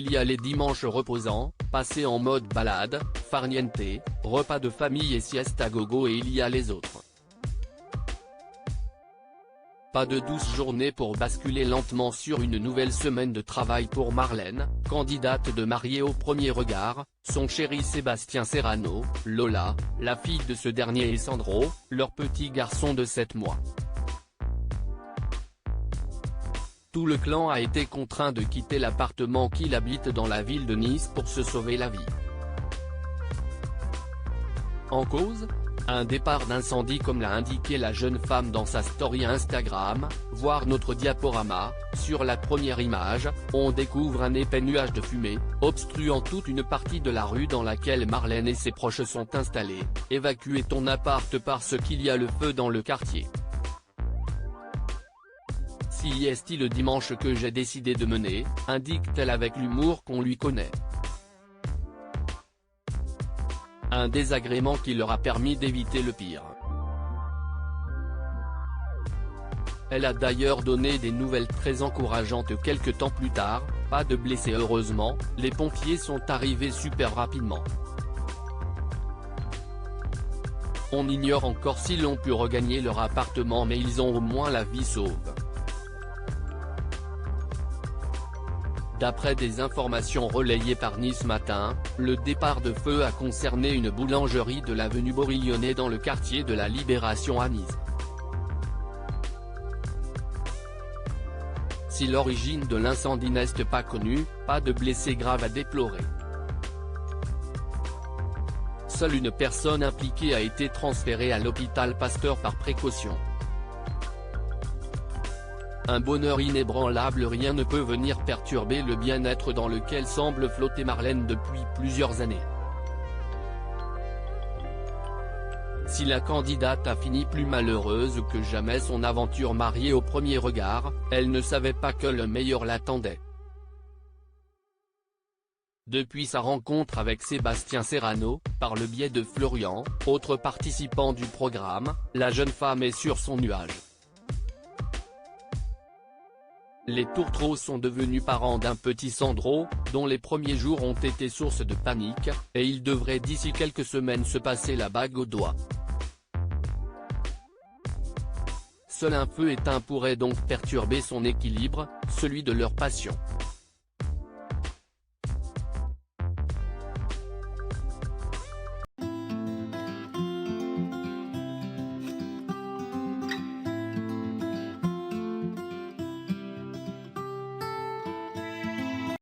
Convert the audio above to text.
il y a les dimanches reposants, passés en mode balade, farniente, repas de famille et sieste à gogo, et il y a les autres. Pas de douce journée pour basculer lentement sur une nouvelle semaine de travail pour Marlène, candidate de Mariée au premier regard, son chéri Sébastien Serrano, Lola, la fille de ce dernier et Sandro, leur petit garçon de 7 mois. Tout le clan a été contraint de quitter l'appartement qu'il habite dans la ville de Nice pour se sauver la vie. En cause ? Un départ d'incendie, comme l'a indiqué la jeune femme dans sa story Instagram, voir notre diaporama. Sur la première image, on découvre un épais nuage de fumée, obstruant toute une partie de la rue dans laquelle Marlène et ses proches sont installés. Évacuez ton appart parce qu'il y a le feu dans le quartier. Si est-il le dimanche que j'ai décidé de mener, indique-t-elle avec l'humour qu'on lui connaît. Un désagrément qui leur a permis d'éviter le pire. Elle a d'ailleurs donné des nouvelles très encourageantes quelque temps plus tard, pas de blessés heureusement, les pompiers sont arrivés super rapidement. On ignore encore s'ils ont pu regagner leur appartement, mais ils ont au moins la vie sauve. D'après des informations relayées par Nice Matin, le départ de feu a concerné une boulangerie de l'avenue Borillonnet dans le quartier de la Libération à Nice. Si l'origine de l'incendie n'est pas connue, pas de blessés graves à déplorer. Seule une personne impliquée a été transférée à l'hôpital Pasteur par précaution. Un bonheur inébranlable, rien ne peut venir perturber le bien-être dans lequel semble flotter Marlène depuis plusieurs années. Si la candidate a fini plus malheureuse que jamais son aventure Mariée au premier regard, elle ne savait pas que le meilleur l'attendait. Depuis sa rencontre avec Sébastien Serrano, par le biais de Florian, autre participant du programme, la jeune femme est sur son nuage. Les Tourtereaux sont devenus parents d'un petit Sandro, dont les premiers jours ont été source de panique, et il devrait d'ici quelques semaines se passer la bague au doigt. Seul un feu éteint pourrait donc perturber son équilibre, celui de leur passion.